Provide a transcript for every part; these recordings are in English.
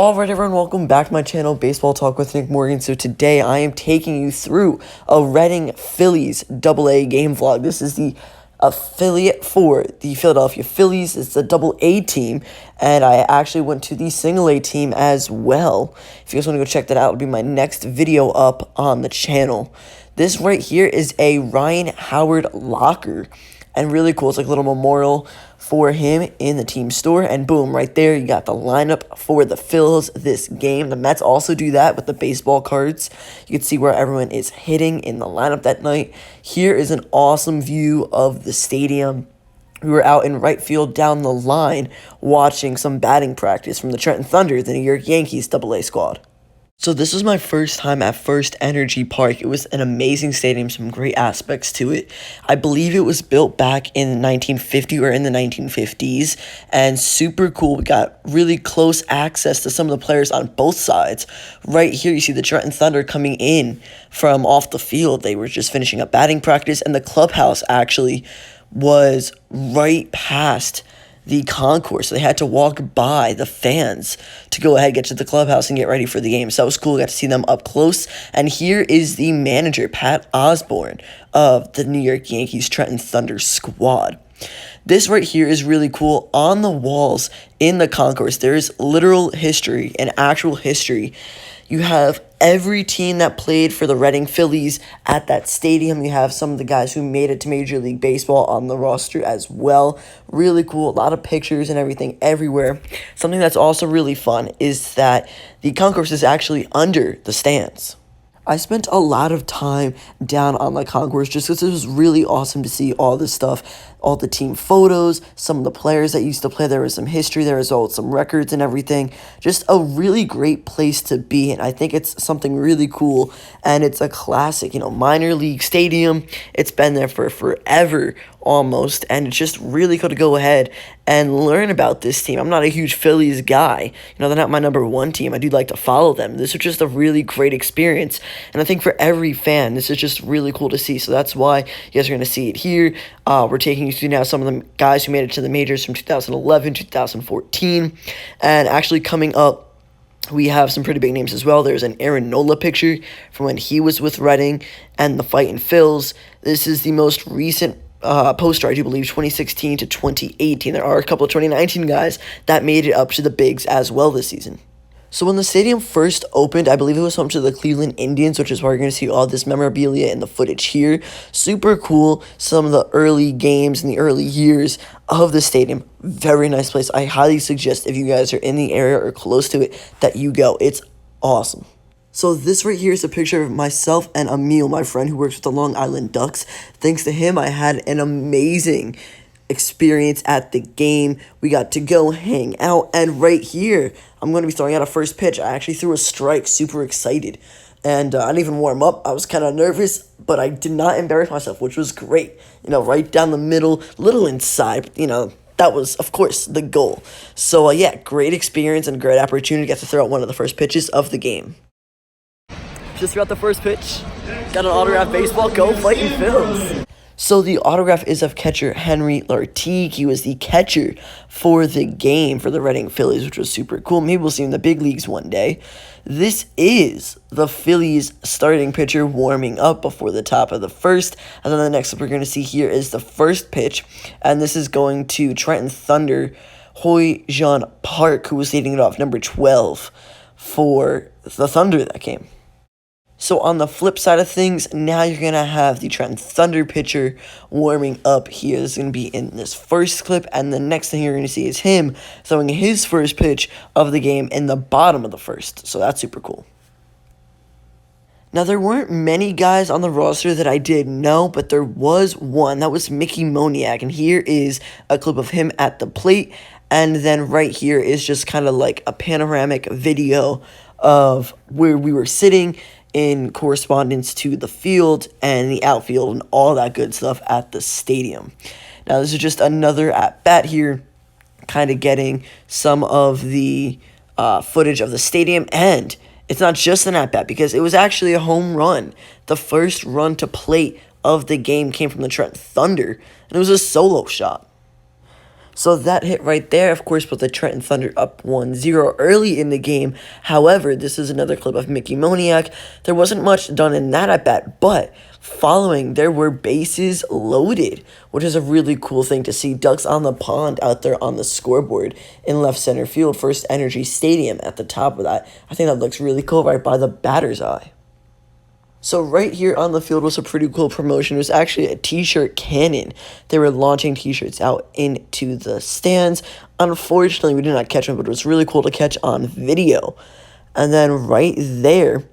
Alright everyone, welcome back to my channel, Baseball Talk with Nick Morgan. So today I am taking you through a Reading Phillies AA game vlog. This is the affiliate for the Philadelphia Phillies. It's the AA team, and I actually went to the single A team as well. If you guys want to go check that out, it'll be my next video up on the channel. This right here is a Ryan Howard locker, and really cool. It's like a little memorial for him in the team store, and boom, right there you got the lineup for the Phils this game. The Mets also do that with the baseball cards. You can see where everyone is hitting in the lineup that night. Here is an awesome view of the stadium. We were out in right field down the line watching some batting practice from the Trenton Thunder, the New York Yankees AA squad. So this was my first time at FirstEnergy Park. It was an amazing stadium, some great aspects to it. I believe it was built back in 1950 or in the 1950s, and super cool. We got really close access to some of the players on both sides. Right here, you see the Trenton Thunder coming in from off the field. They were just finishing up batting practice, and the clubhouse actually was right past the concourse. They had to walk by the fans to go ahead, get to the clubhouse, and get ready for the game. So that was cool. Got to see them up close. And here is the manager, Pat Osborne, of the New York Yankees Trenton Thunder squad. This right here is really cool. On the walls in the concourse, there is literal history and actual history. You have every team that played for the Reading Phillies at that stadium. You have some of the guys who made it to Major League Baseball on the roster as well. Really cool. A lot of pictures and everything everywhere. Something that's also really fun is that the concourse is actually under the stands. I spent a lot of time down on the concourse just because it was really awesome to see all this stuff, all the team photos, some of the players that used to play. There was some history, there was some records and everything. Just a really great place to be, and I think it's something really cool, and it's a classic, minor league stadium. It's been there for forever almost, and it's just really cool to go ahead and learn about this team. I'm not a huge Phillies guy. They're not my number one team. I do like to follow them. This was just a really great experience, and I think for every fan, this is just really cool to see. So that's why you guys are going to see it here. We're taking you through now some of the guys who made it to the majors from 2011, 2014, and actually coming up, we have some pretty big names as well. There's an Aaron Nola picture from when he was with Reading and the Fightin' Phils. This is the most recent poster, I do believe, 2016 to 2018. There are a couple of 2019 guys that made it up to the bigs as well this season. So when the stadium first opened, I believe it was home to the Cleveland Indians, which is why you're going to see all this memorabilia in the footage here. Super cool. Some of the early games in the early years of the stadium. Very nice place. I highly suggest if you guys are in the area or close to it that you go. It's awesome. So this right here is a picture of myself and Emil, my friend who works with the Long Island Ducks. Thanks to him, I had an amazing experience at the game. We got to go hang out, and right here, I'm going to be throwing out a first pitch. I actually threw a strike, super excited, and I didn't even warm up. I was kind of nervous, but I did not embarrass myself, which was great. Right down the middle, little inside, that was, of course, the goal. So, yeah, great experience and great opportunity to get to throw out one of the first pitches of the game. Just threw out the first pitch. Got an autographed baseball. Go Fightin' Phils. So the autograph is of catcher Henry Lartigue. He was the catcher for the game for the Reading Phillies, which was super cool. Maybe we'll see him in the big leagues one day. This is the Phillies starting pitcher warming up before the top of the first. And then the next we're going to see here is the first pitch. And this is going to Trenton Thunder, Ho-Jun Park, who was leading it off, number 12 for the Thunder that game. So on the flip side of things, now you're going to have the Trenton Thunder pitcher warming up here. This is going to be in this first clip, and the next thing you're going to see is him throwing his first pitch of the game in the bottom of the first. So that's super cool. Now, there weren't many guys on the roster that I did know, but there was one. That was Mickey Moniak, and here is a clip of him at the plate. And then right here is just kind of like a panoramic video of where we were sitting in correspondence to the field and the outfield and all that good stuff at the stadium. Now, this is just another at-bat here, kind of getting some of the footage of the stadium, and it's not just an at-bat because it was actually a home run. The first run to plate of the game came from the Trenton Thunder, and it was a solo shot. So that hit right there, of course, put the Trenton Thunder up 1-0 early in the game. However, this is another clip of Mickey Moniak. There wasn't much done in that at bat, but following, there were bases loaded, which is a really cool thing to see. Ducks on the pond out there on the scoreboard in left center field, FirstEnergy Stadium at the top of that. I think that looks really cool right by the batter's eye. So right here on the field was a pretty cool promotion. It was actually a t-shirt cannon. They were launching t-shirts out into the stands. Unfortunately, we did not catch them, but it was really cool to catch on video. And then right there,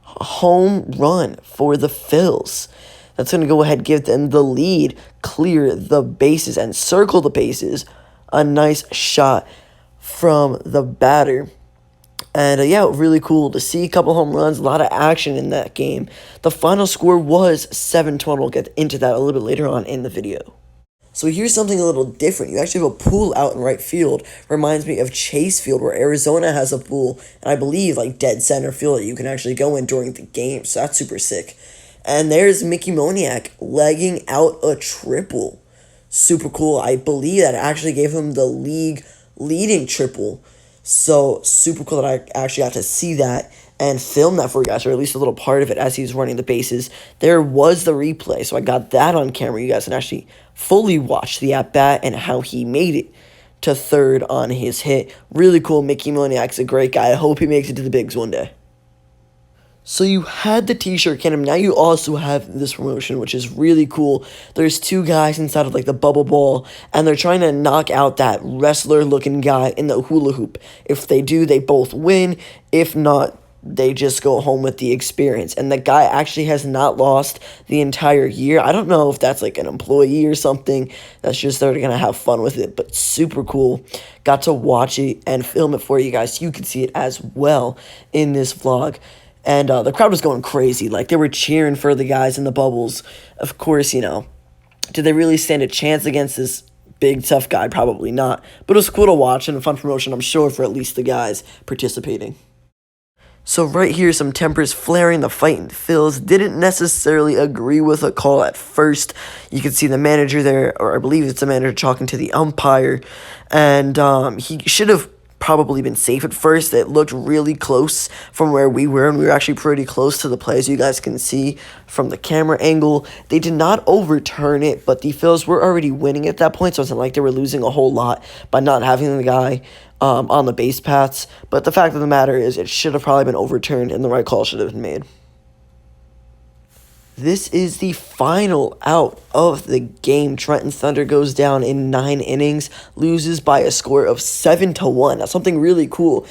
home run for the Phils. That's going to go ahead and give them the lead, clear the bases, and circle the bases. A nice shot from the batter. And yeah, really cool to see a couple home runs, a lot of action in that game. The final score was 7-1. We'll get into that a little bit later on in the video. So here's something a little different. You actually have a pool out in right field. Reminds me of Chase Field, where Arizona has a pool, and I believe like dead center field that you can actually go in during the game. So that's super sick. And there's Mickey Moniak legging out a triple. Super cool. I believe that actually gave him the league leading triple. So, super cool that I actually got to see that and film that for you guys, or at least a little part of it as he was running the bases. There was the replay, so I got that on camera. You guys can actually fully watch the at-bat and how he made it to third on his hit. Really cool. Mickey Moniak's a great guy. I hope he makes it to the bigs one day. So you had the t-shirt cannon, now you also have this promotion, which is really cool. There's two guys inside of like the bubble ball, and they're trying to knock out that wrestler-looking guy in the hula hoop. If they do, they both win. If not, they just go home with the experience. And the guy actually has not lost the entire year. I don't know if that's like an employee or something. That's just they're going to have fun with it, but super cool. Got to watch it and film it for you guys. You can see it as well in this vlog. And the crowd was going crazy. Like, they were cheering for the guys in the bubbles. Of course, you know, did they really stand a chance against this big, tough guy? Probably not. But it was cool to watch and a fun promotion, I'm sure, for at least the guys participating. So right here, some tempers flaring. The fighting Phils didn't necessarily agree with a call at first. You can see the manager there, or I believe it's the manager talking to the umpire. And he should have probably been safe at first. It looked really close from where we were, and we were actually pretty close to the play, as you guys can see from the camera angle. They did not overturn it, but the Phils were already winning at that point, so it wasn't like they were losing a whole lot by not having the guy on the base paths. But the fact of the matter is, it should have probably been overturned, and the right call should have been made. This is the final out of the game. Trenton Thunder goes down in 9 innings, loses by a score of 7-1. That's something really cool.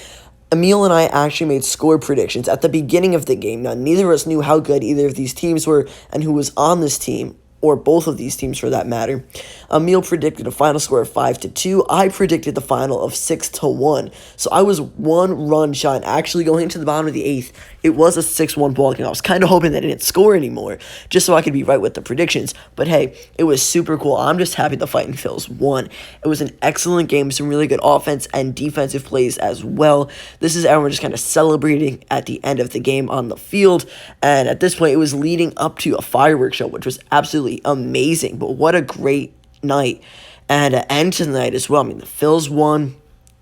Emil and I actually made score predictions at the beginning of the game. Now, neither of us knew how good either of these teams were and who was on this team, or both of these teams for that matter. Emil predicted a final score of 5-2. I predicted the final of 6-1. So I was 1 run shy, and actually going into the bottom of the 8th, it was a 6-1 ball game. I was kind of hoping that it didn't score anymore, just so I could be right with the predictions. But hey, it was super cool. I'm just happy the Fighting Phils won. It was an excellent game, some really good offense and defensive plays as well. This is everyone just kind of celebrating at the end of the game on the field. And at this point, it was leading up to a fireworks show, which was absolutely amazing. But what a great night and an end to the night as well. I mean, the Phils won.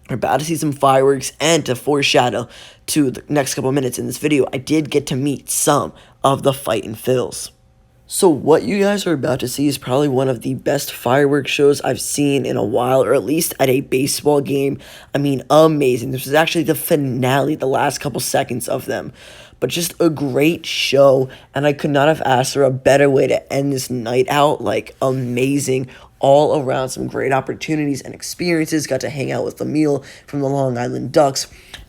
We're about to see some fireworks, and to foreshadow to the next couple minutes in this video, I did get to meet some of the Fightin' Phils. So what you guys are about to see is probably one of the best fireworks shows I've seen in a while, or at least at a baseball game. I mean, amazing. This was actually the finale, the last couple seconds of them. But just a great show, and I could not have asked for a better way to end this night out. Like, amazing. All around, some great opportunities and experiences. Got to hang out with Emil from the Long Island Ducks.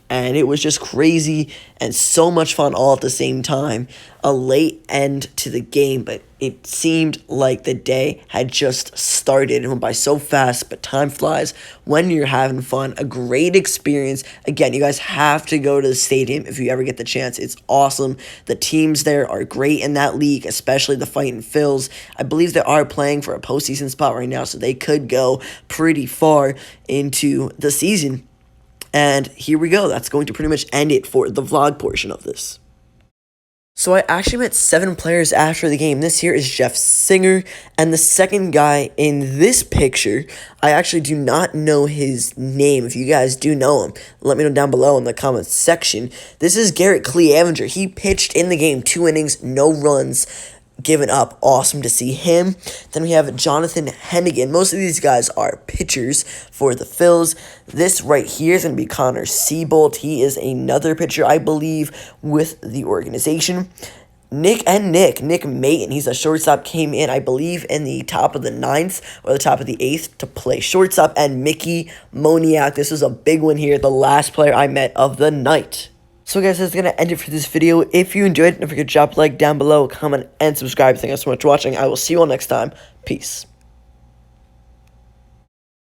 And it was just crazy and so much fun all at the same time. A late end to the game, but it seemed like the day had just started. It went by so fast, but time flies when you're having fun. A great experience. Again, you guys have to go to the stadium if you ever get the chance. It's awesome. The teams there are great in that league, especially the Fightin' Phils. I believe they are playing for a postseason spot right now, so they could go pretty far into the season. And here we go. That's going to pretty much end it for the vlog portion of this. So I actually met 7 players after the game. This here is Jeff Singer, and the second guy in this picture, I actually do not know his name. If you guys do know him, let me know down below in the comments section. This is Garrett Cleavenger. He pitched in the game, 2 innings, no runs given up. Awesome to see him. Then we have Jonathan Hennigan. Most of these guys are pitchers for the Phils. This right here is going to be Connor Siebold. He is another pitcher, I believe, with the organization. Nick Maton, he's a shortstop, came in, I believe, in the top of the 9th or the top of the 8th to play shortstop. And Mickey Moniak, this was a big one here, the last player I met of the night. So guys, that's going to end it for this video. If you enjoyed, don't forget to drop a like down below, comment, and subscribe. Thank you so much for watching. I will see you all next time. Peace.